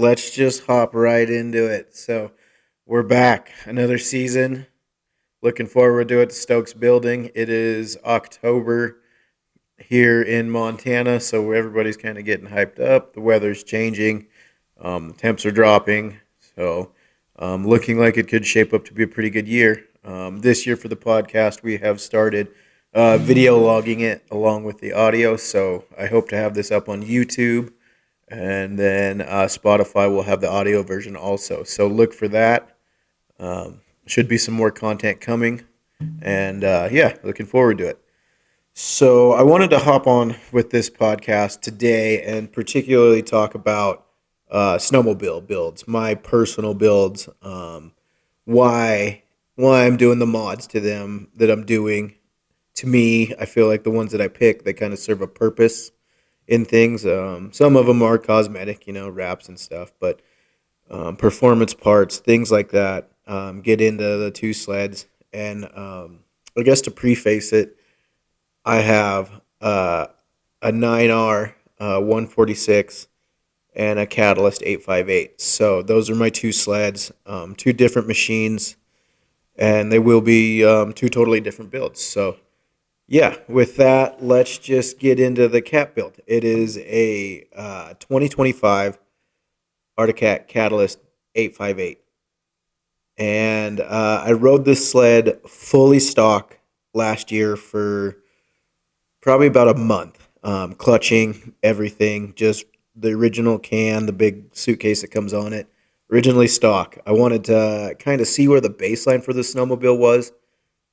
let's just hop right into it. So, we're back. Another season. Looking forward to it. Stokes building. It is October here in Montana, so everybody's kind of getting hyped up. The weather's changing. The temps are dropping. So, looking like it could shape up to be a pretty good year. This year for the podcast, we have started video logging it along with the audio. So, I hope to have this up on YouTube, and then Spotify will have the audio version also. So look for that. Should be some more content coming, and yeah, looking forward to it. So I wanted to hop on with this podcast today and particularly talk about snowmobile builds, my personal builds, why why I'm doing the mods to them that I'm doing. To me, I feel like the ones that I pick, they kind of serve a purpose in things. Some of them are cosmetic, wraps and stuff, but performance parts, things like that. Get into the two sleds, and I guess to preface it, I have a 9R 146 and a Catalyst 858. So those are my two sleds, two different machines, and they will be two totally different builds. So yeah, with that, let's just get into the cat build. It is a 2025 Arctic Catalyst 858. And I rode this sled fully stock last year for probably about a month, clutching everything, just the original can, the big suitcase that comes on it, originally stock. I wanted to kind of see where the baseline for the snowmobile was.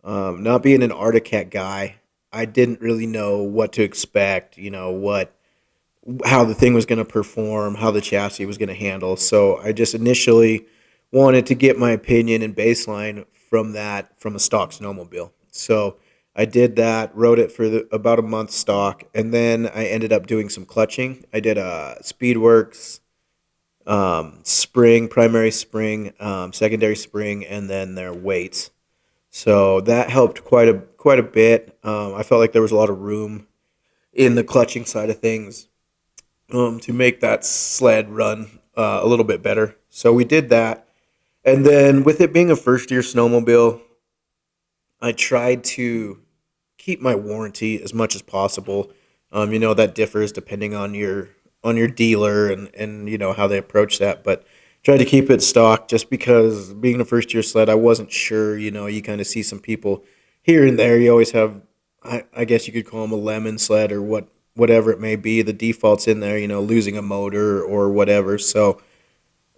Not being an Arctic Cat guy, I didn't really know what to expect, how the thing was going to perform, how the chassis was going to handle. So I just initially wanted to get my opinion and baseline from a stock snowmobile. So I did that, rode it for about a month stock, and then I ended up doing some clutching. I did a Speedworks spring, primary spring, secondary spring, and then their weights. So that helped quite a bit. I felt like there was a lot of room in the clutching side of things to make that sled run a little bit better. So we did that. And then with it being a first year snowmobile, I tried to keep my warranty as much as possible. That differs depending on your dealer and how they approach that. But tried to keep it stock just because being a first year sled, I wasn't sure. You kind of see some people here and there. You always have, I guess you could call them a lemon sled or whatever it may be. The default's in there, losing a motor or whatever. So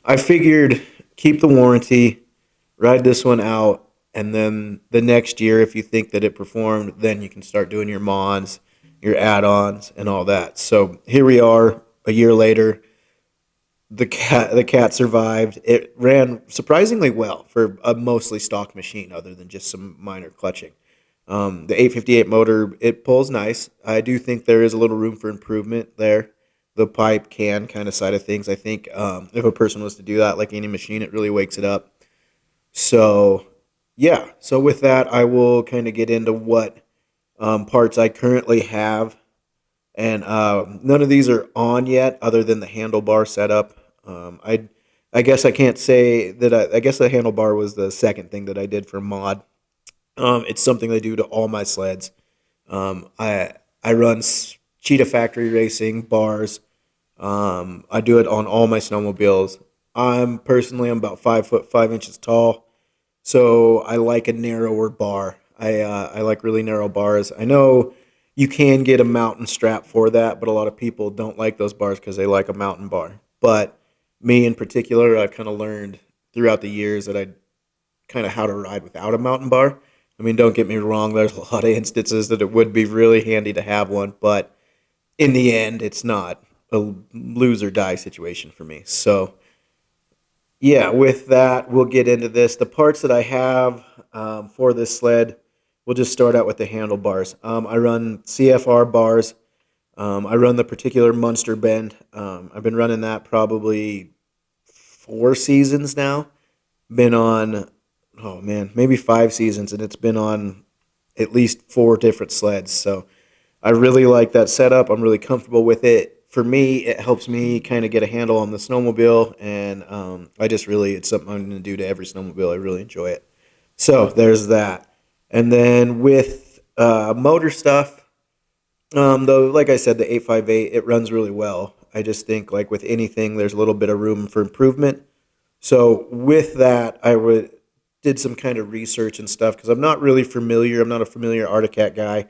I figured keep the warranty, ride this one out, and then the next year, if you think that it performed, then you can start doing your mods, your add-ons, and all that. So here we are, a year later. The cat survived. It ran surprisingly well for a mostly stock machine, other than just some minor clutching. The 858 motor, it pulls nice. I do think there is a little room for improvement there. The pipe can kind of side of things. I think if a person was to do that, like any machine, it really wakes it up. So yeah. So with that, I will kind of get into what parts I currently have, and none of these are on yet, other than the handlebar setup. I guess I can't say that. I guess the handlebar was the second thing that I did for mod. It's something I do to all my sleds. I run Cheetah Factory Racing bars. I do it on all my snowmobiles. I'm about 5 foot 5 inches tall, so I like a narrower bar. I like really narrow bars. I know you can get a mountain strap for that, but a lot of people don't like those bars because they like a mountain bar. But me in particular, I've kind of learned throughout the years that I kind of how to ride without a mountain bar. I mean, don't get me wrong, there's a lot of instances that it would be really handy to have one, but in the end, it's not a lose or die situation for me. So, yeah, with that, we'll get into this. The parts that I have for this sled, we'll just start out with the handlebars. I run CFR bars. I run the particular Munster bend. I've been running that probably 4 seasons now. Been on, oh man, maybe 5 seasons, and it's been on at least four different sleds. So I really like that setup. I'm really comfortable with it. for me, it helps me kind of get a handle on the snowmobile, and I just really, it's something I'm going to do to every snowmobile. I really enjoy it. So there's that. And then with motor stuff, though, like I said, the 858, it runs really well. I just think, like with anything, there's a little bit of room for improvement. So with that, I would did some kind of research and stuff because I'm not really familiar. I'm not a familiar Articat guy.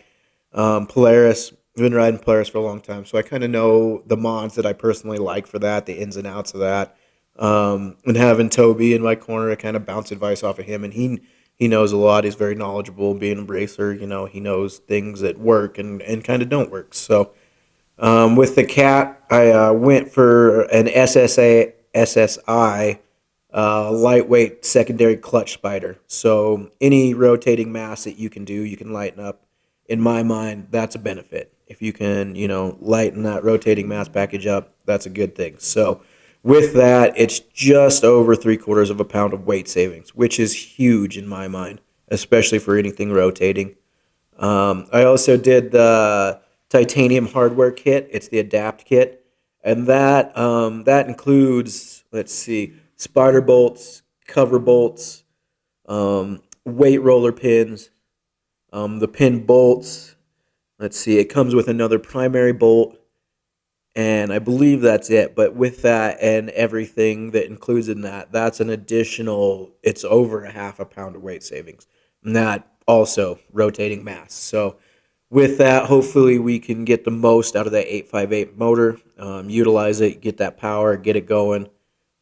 Polaris, I've been riding Polaris for a long time, so I kind of know the mods that I personally like for that, the ins and outs of that. And having Toby in my corner, I kind of bounce advice off of him, and he knows a lot. He's very knowledgeable. Being a bracer, he knows things that work and kind of don't work. So with the cat, I went for an SSI lightweight secondary clutch spider. So any rotating mass that you can do, you can lighten up. In my mind, that's a benefit. If you can, lighten that rotating mass package up, that's a good thing. So with that, it's just over 3/4 of a pound of weight savings, which is huge in my mind, especially for anything rotating. I also did the titanium hardware kit. It's the Adapt kit, and that includes, let's see, spider bolts, cover bolts, weight roller pins, the pin bolts. Let's see, it comes with another primary bolt, and I believe that's it. But with that and everything that includes in that, that's an additional. It's over a half a pound of weight savings, and that also rotating mass. So with that, hopefully we can get the most out of that 858 motor, utilize it, get that power, get it going.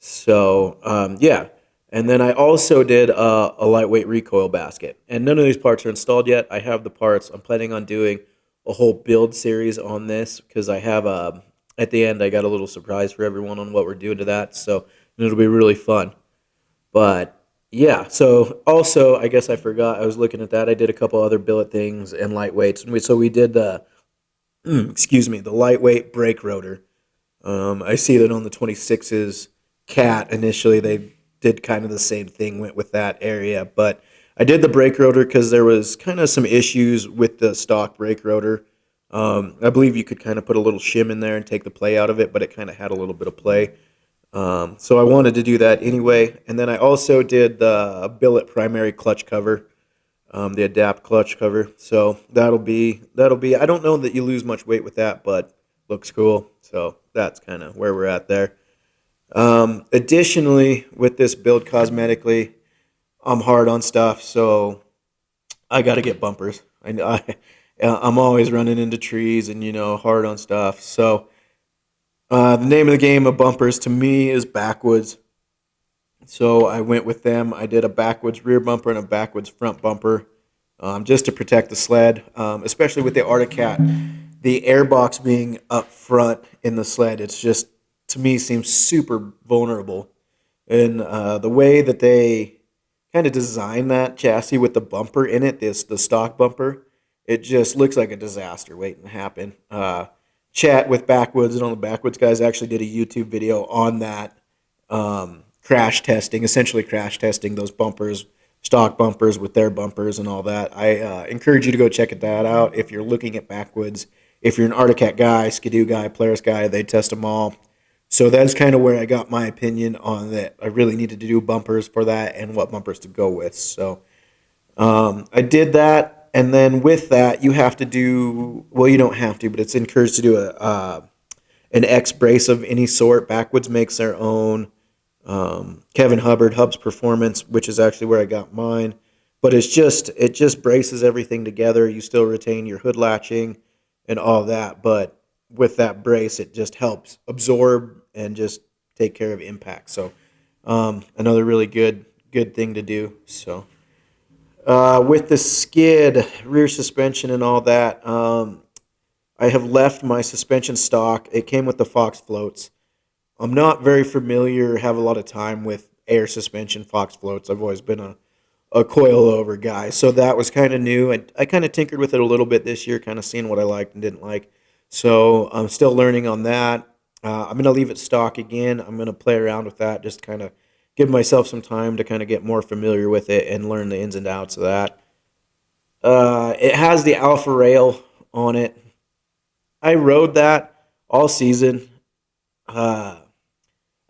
So yeah, and then I also did a lightweight recoil basket, and none of these parts are installed yet. I have the parts. I'm planning on doing a whole build series on this because I have at the end I got a little surprise for everyone on what we're doing to that. So it'll be really fun. But yeah, so also I guess I forgot I was looking at that. I did a couple other billet things and lightweights, and so we did the excuse me, the lightweight brake rotor. I see that on the 26's cat initially they did kind of the same thing, went with that area, but I did the brake rotor because there was kind of some issues with the stock brake rotor. I believe you could kind of put a little shim in there and take the play out of it, but it kind of had a little bit of play. So I wanted to do that anyway, and then I also did the billet primary clutch cover, the Adapt clutch cover. So that'll be. I don't know that you lose much weight with that, but looks cool. So that's kind of where we're at there. Additionally, with this build cosmetically, I'm hard on stuff, so I got to get bumpers. I'm always running into trees and hard on stuff. So the name of the game of bumpers to me is backwoods. So I went with them. I did a backwards rear bumper and a backwards front bumper, just to protect the sled, especially with the Articat. The airbox being up front in the sled, it's just, to me, seems super vulnerable. And the way that they kind of design that chassis with the bumper in it, the stock bumper, it just looks like a disaster waiting to happen. Chat with Backwoods and all the Backwoods guys actually did a YouTube video on that, crash testing, essentially crash testing those bumpers, stock bumpers with their bumpers and all that. I encourage you to go check that out if you're looking at Backwoods. If you're an Articat guy, Skidoo guy, Polaris guy, they test them all. So that's kind of where I got my opinion on that. I really needed to do bumpers for that and what bumpers to go with. So I did that, and then with that, you have to do, well, you don't have to, but it's encouraged to do an X brace of any sort. Backwoods makes their own. Kevin Hubbard, Hub's Performance, which is actually where I got mine. But it just braces everything together. You still retain your hood latching and all that, but with that brace, it just helps absorb and just take care of impact. So another really good thing to do. So with the skid, rear suspension, and all that, I have left my suspension stock. It came with the Fox floats. I'm not very familiar, have a lot of time with air suspension Fox floats. I've always been a coil-over guy, so that was kind of new. I kind of tinkered with it a little bit this year, kind of seeing what I liked and didn't like. So I'm still learning on that. I'm going to leave it stock again. I'm going to play around with that, just kind of give myself some time to kind of get more familiar with it and learn the ins and outs of that. It has the Alpha Rail on it. I rode that. all season. Uh,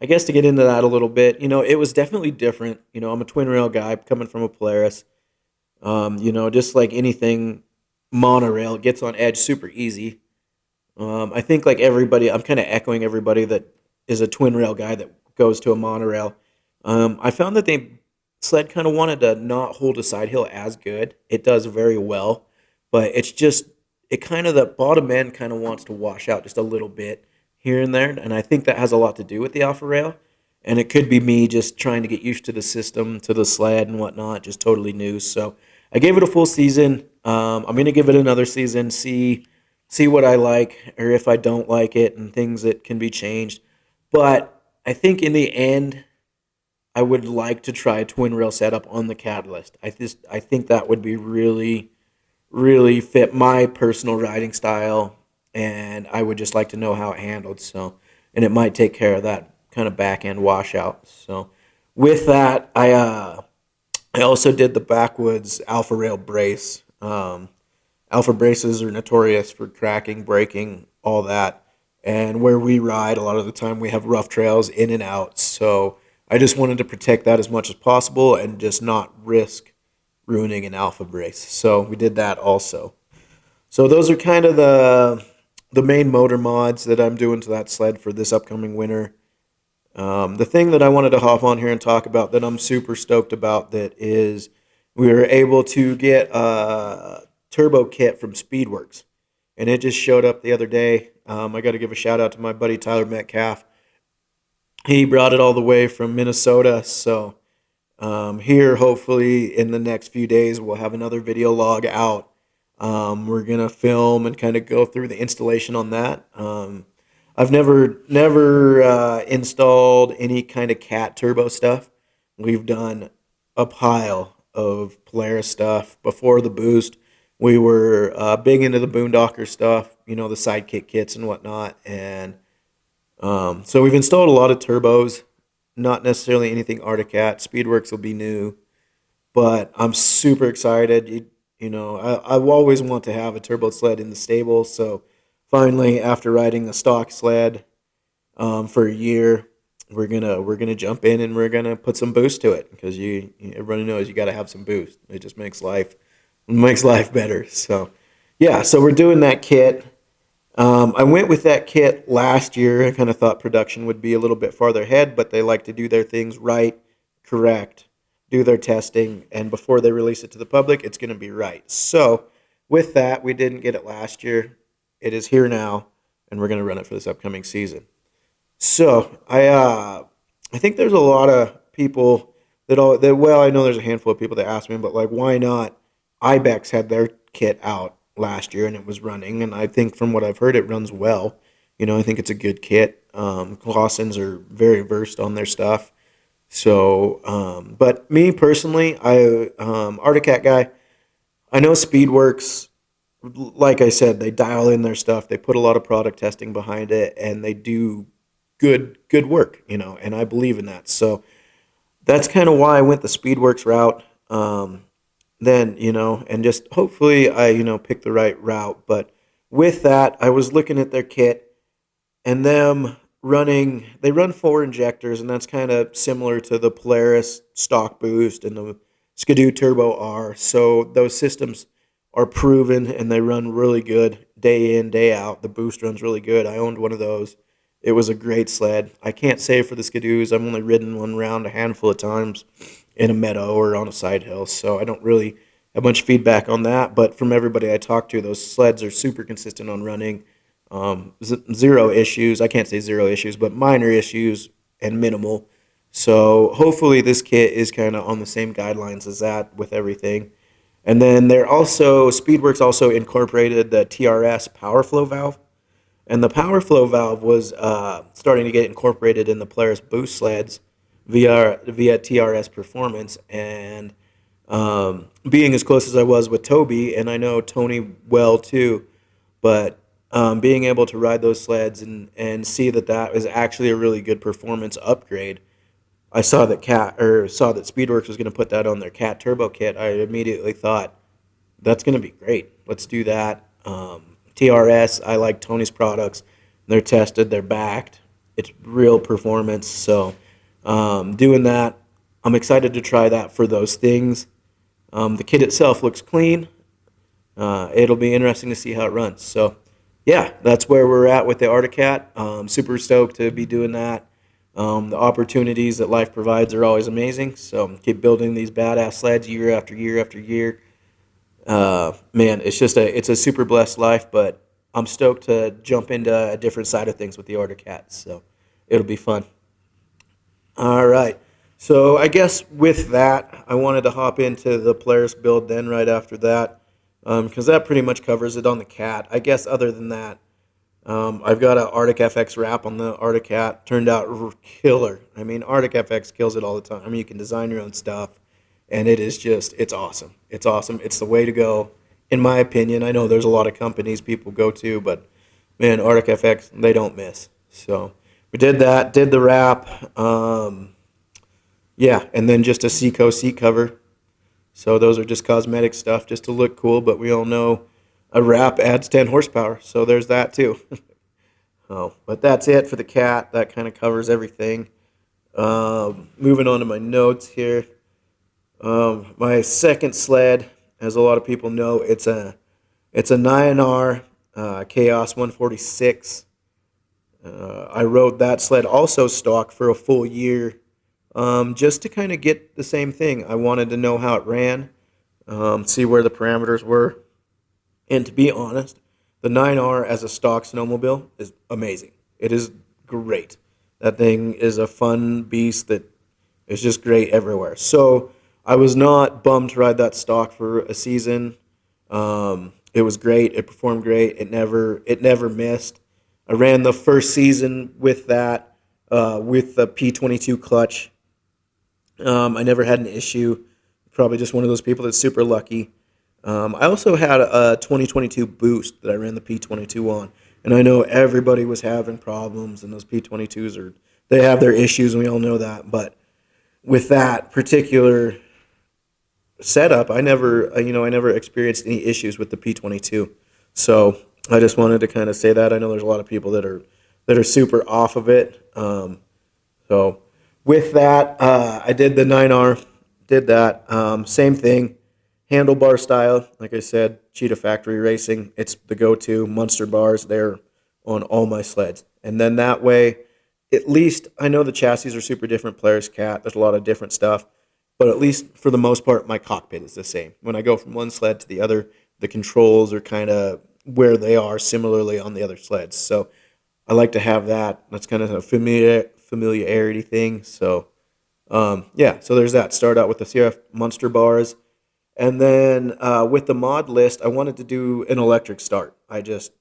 I guess to get into that a little bit, it was definitely different. I'm a twin rail guy coming from a Polaris. Just like anything monorail, it gets on edge super easy. I think like everybody, I'm kind of echoing everybody that is a twin rail guy that goes to a monorail. I found that Sled kind of wanted to not hold a side hill as good. It does very well, but it kind of the bottom end kind of wants to wash out just a little bit here and there, and I think that has a lot to do with the alpha rail. And it could be me just trying to get used to the system, to the sled and whatnot, just totally new. So I gave it a full season. I'm gonna give it another season, see what I like or if I don't like it, and things that can be changed. But I think in the end, I would like to try a twin rail setup on the Catalyst. I think that would be really really fit my personal riding style, and I would just like to know how it handled. So, and it might take care of that kind of back end washout. So, with that, I also did the backwoods Alpha Rail brace. Alpha braces are notorious for cracking, breaking, all that. And where we ride, a lot of the time we have rough trails in and out. So I just wanted to protect that as much as possible and just not risk ruining an alpha brace. So we did that also. So those are kind of the main motor mods that I'm doing to that sled for this upcoming winter. The thing that I wanted to hop on here and talk about that I'm super stoked about that is we were able to get a turbo kit from Speedworks, and it just showed up the other day. I got to give a shout out to my buddy Tyler Metcalf. He brought it all the way from Minnesota, so here, hopefully, in the next few days, we'll have another video log out. We're gonna film and kind of go through the installation on that. I've never installed any kind of cat turbo stuff. We've done a pile of Polaris stuff before the boost. We were big into the Boondocker stuff, the Sidekick kits and whatnot, and so we've installed a lot of turbos. Not necessarily anything Articat. Speedworks will be new, but I'm super excited. I always want to have a turbo sled in the stable. So finally, after riding the stock sled for a year, we're gonna jump in and we're gonna put some boost to it because everybody knows you got to have some boost. It just makes life better. So yeah, so we're doing that kit. I went with that kit last year. I kind of thought production would be a little bit farther ahead, but they like to do their things right, correct, do their testing, and before they release it to the public, it's going to be right. So, with that, we didn't get it last year. It is here now, and we're going to run it for this upcoming season. So, I think there's a lot of people well, I know there's a handful of people that ask me, but like, why not? Ibex had their kit out last year and it was running, and I think from what I've heard it runs well. I think it's a good kit. Claussens are very versed on their stuff. So but me personally, I Articat guy, I know Speedworks, like I said, they dial in their stuff, they put a lot of product testing behind it, and they do good work, and I believe in that. So that's kind of why I went the Speedworks route. Then, and just hopefully I, pick the right route. But with that, I was looking at their kit and they run four injectors, and that's kind of similar to the Polaris stock boost and the Skidoo Turbo R. So those systems are proven and they run really good day in, day out. The boost runs really good. I owned one of those. It was a great sled. I can't say for the Skidoos. I've only ridden one round a handful of times in a meadow or on a side hill, so I don't really have much feedback on that. But from everybody I talked to, those sleds are super consistent on running. Zero issues. I can't say zero issues, but minor issues and minimal. So hopefully this kit is kind of on the same guidelines as that with everything. And then Speedworks also incorporated the TRS power flow valve. And the power flow valve was starting to get incorporated in the Polaris boost sleds via TRS performance. And being as close as I was with Toby, and I know Tony well too, but being able to ride those sleds and see that is actually a really good performance upgrade. I saw that Speedworks was going to put that on their Cat Turbo kit. I immediately thought that's going to be great. Let's do that. TRS, I like Tony's products. They're tested, they're backed. It's real performance. So doing that, I'm excited to try that for those things. The kit itself looks clean. It'll be interesting to see how it runs. So, yeah, that's where we're at with the Articat. Super stoked to be doing that. The opportunities that life provides are always amazing. So, keep building these badass sleds year after year after year. Man, it's a super blessed life. But I'm stoked to jump into a different side of things with the Articat. So, it'll be fun. All right. So I guess with that, I wanted to hop into the Polaris build then right after that, because that pretty much covers it on the cat. I guess other than that, I've got an Arctic FX wrap on the Arctic Cat. Turned out killer. I mean, Arctic FX kills it all the time. I mean, you can design your own stuff, and it's awesome. It's awesome. It's the way to go, in my opinion. I know there's a lot of companies people go to, but man, Arctic FX, they don't miss. So we did that, did the wrap. Yeah, and then just a Seco seat cover. So those are just cosmetic stuff, just to look cool. But we all know a wrap adds 10 horsepower, so there's that too. Oh, but that's it for the cat. That kind of covers everything. Moving on to my notes here. My second sled, as a lot of people know, it's a 9R Chaos 146. I rode that sled also stock for a full year, just to kind of get the same thing. I wanted to know how it ran, see where the parameters were, and to be honest, the 9R as a stock snowmobile is amazing. It is great. That thing is a fun beast that is just great everywhere. So I was not bummed to ride that stock for a season. It was great. It performed great. It never missed. I ran the first season with that, with the P22 clutch. I never had an issue. Probably just one of those people that's super lucky. I also had a 2022 Boost that I ran the P22 on, and I know everybody was having problems, and those P22s they have their issues, and we all know that. But with that particular setup, I never experienced any issues with the P22. So I just wanted to kind of say that. I know there's a lot of people that are super off of it. So with that, I did the 9R, did that. Same thing, handlebar style. Like I said, Cheetah Factory Racing. It's the go-to. Munster bars, they're on all my sleds. And then that way, at least I know the chassis are super different. Polaris Cat, there's a lot of different stuff. But at least for the most part, my cockpit is the same. When I go from one sled to the other, the controls are kind of where they are similarly on the other sleds. So I like to have that. That's kind of a familiarity thing. So yeah, so there's that. Start out with the CRF Munster bars, and then with the mod list, I wanted to do an electric start. I just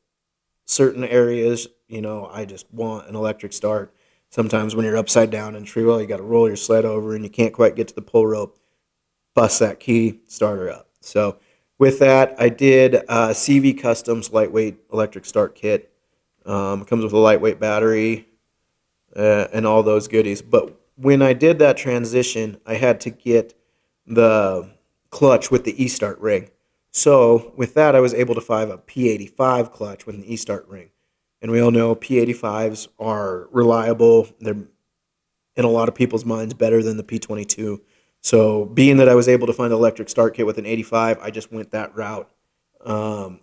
certain areas, I just want an electric start. Sometimes when you're upside down in tree well, you got to roll your sled over and you can't quite get to the pull rope. Bust that key, start her up. So with that, I did CV Customs lightweight electric start kit. It comes with a lightweight battery and all those goodies. But when I did that transition, I had to get the clutch with the E-start ring. So with that, I was able to find a P85 clutch with an E-start ring. And we all know P85s are reliable. They're, in a lot of people's minds, better than the P22. So being that I was able to find an electric start kit with an 85, I just went that route.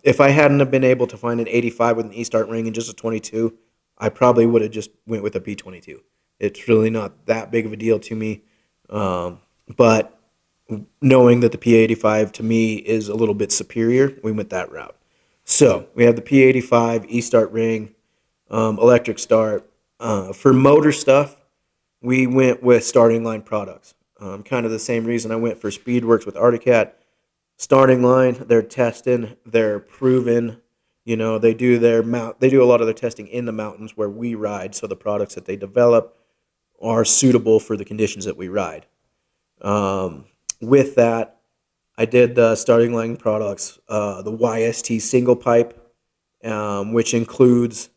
If I hadn't have been able to find an 85 with an E-start ring and just a 22, I probably would have just went with a P22. It's really not that big of a deal to me. But knowing that the P85 to me is a little bit superior, we went that route. So we have the P85 E-start ring, electric start. For motor stuff, we went with Starting Line products. Kind of the same reason I went for Speedworks with Articat. Starting Line, they're testing, they're proven. They do they do a lot of their testing in the mountains where we ride, so the products that they develop are suitable for the conditions that we ride. With that, I did the Starting Line products, the YST single pipe, which includes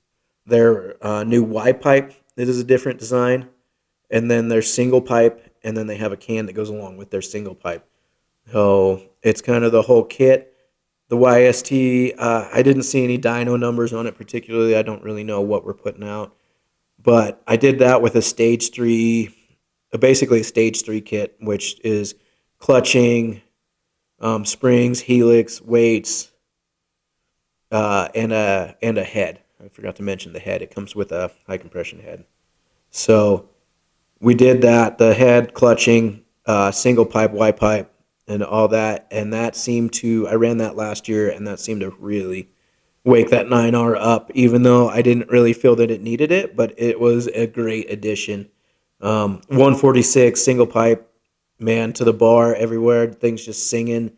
their new Y pipe. It is a different design, and then their single pipe, and then they have a can that goes along with their single pipe. So it's kind of the whole kit. The YST, I didn't see any dyno numbers on it particularly. I don't really know what we're putting out, but I did that with a stage three, basically a stage three kit, which is clutching, springs, helix, weights, and a head. I forgot to mention the head. It comes with a high compression head. So we did that. The head clutching, single pipe, Y pipe, and all that. And that seemed to. I ran that last year, and that seemed to really wake that 9R up. Even though I didn't really feel that it needed it, but it was a great addition. 146 single pipe, man, to the bar everywhere. Things just singing.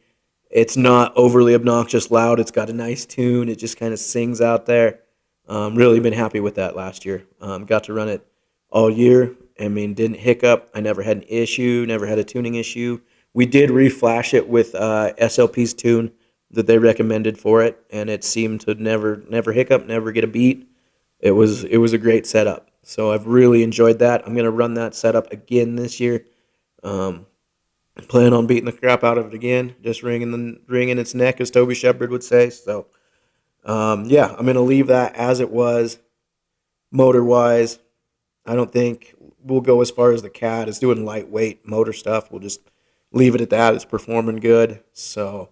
It's not overly obnoxious loud. It's got a nice tune. It just kind of sings out there. Really been happy with that last year. Got to run it all year. I mean, didn't hiccup. I never had an issue. Never had a tuning issue. We did reflash it with SLP's tune that they recommended for it, and it seemed to never hiccup, never get a beat. It was a great setup. So I've really enjoyed that. I'm gonna run that setup again this year. Um, Plan on beating the crap out of it again, just ringing its neck, as Toby Shepard would say. So, yeah, I'm gonna leave that as it was, motor wise. I don't think we'll go as far as the cat is doing lightweight motor stuff. We'll just leave it at that. It's performing good. So,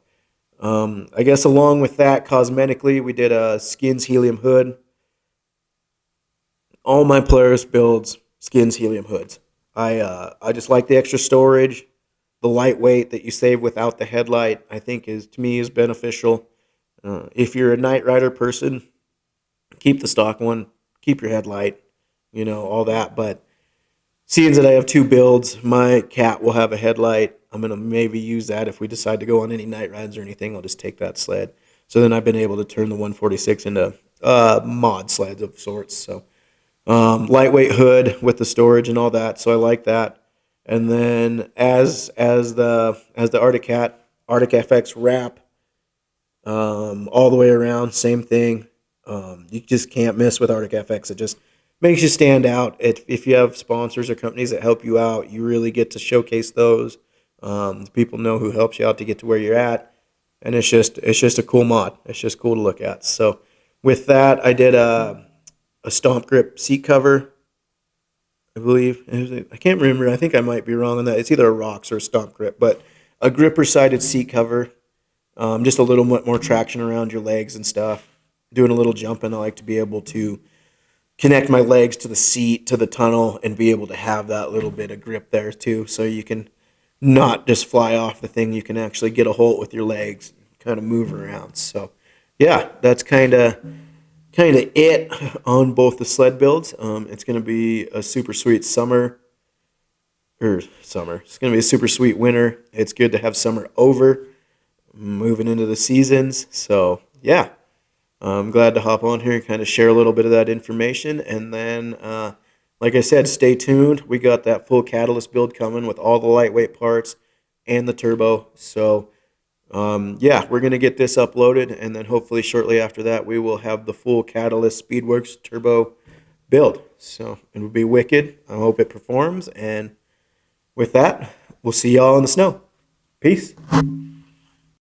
I guess along with that, cosmetically, we did a skins helium hood. All my Polaris builds skins helium hoods. I just like the extra storage, the lightweight that you save without the headlight. I think is to me is beneficial. If you're a night rider person, keep the stock one, keep your headlight, all that. But seeing that I have two builds, my cat will have a headlight. I'm gonna maybe use that if we decide to go on any night rides or anything. I'll just take that sled. So then I've been able to turn the 146 into mod sleds of sorts. So lightweight hood with the storage and all that. So I like that. And then as the Arctic FX wrap, all the way around, same thing. You just can't miss with Arctic FX. It just makes you stand out. If you have sponsors or companies that help you out, you really get to showcase those. People know who helps you out to get to where you're at, and it's just a cool mod. It's just cool to look at. So with that, I did a stomp grip seat cover. I believe I can't remember. I think I might be wrong on that. It's either a rocks or a stomp grip, but a gripper sided seat cover. Just a little bit more traction around your legs and stuff. Doing a little jumping, I like to be able to connect my legs to the seat, to the tunnel, and be able to have that little bit of grip there too. So you can not just fly off the thing. You can actually get a hold with your legs, kind of move around. So yeah, that's kind of it on both the sled builds. It's going to be a super sweet summer. It's going to be a super sweet winter. It's good to have summer over, moving into the seasons. So yeah, I'm glad to hop on here and kind of share a little bit of that information. And then, like I said, stay tuned. We got that full catalyst build coming with all the lightweight parts and the turbo. So yeah, we're going to get this uploaded, and then hopefully shortly after that, we will have the full Catalyst Speedworks turbo build. So it will be wicked. I hope it performs. And with that, we'll see y'all in the snow. Peace.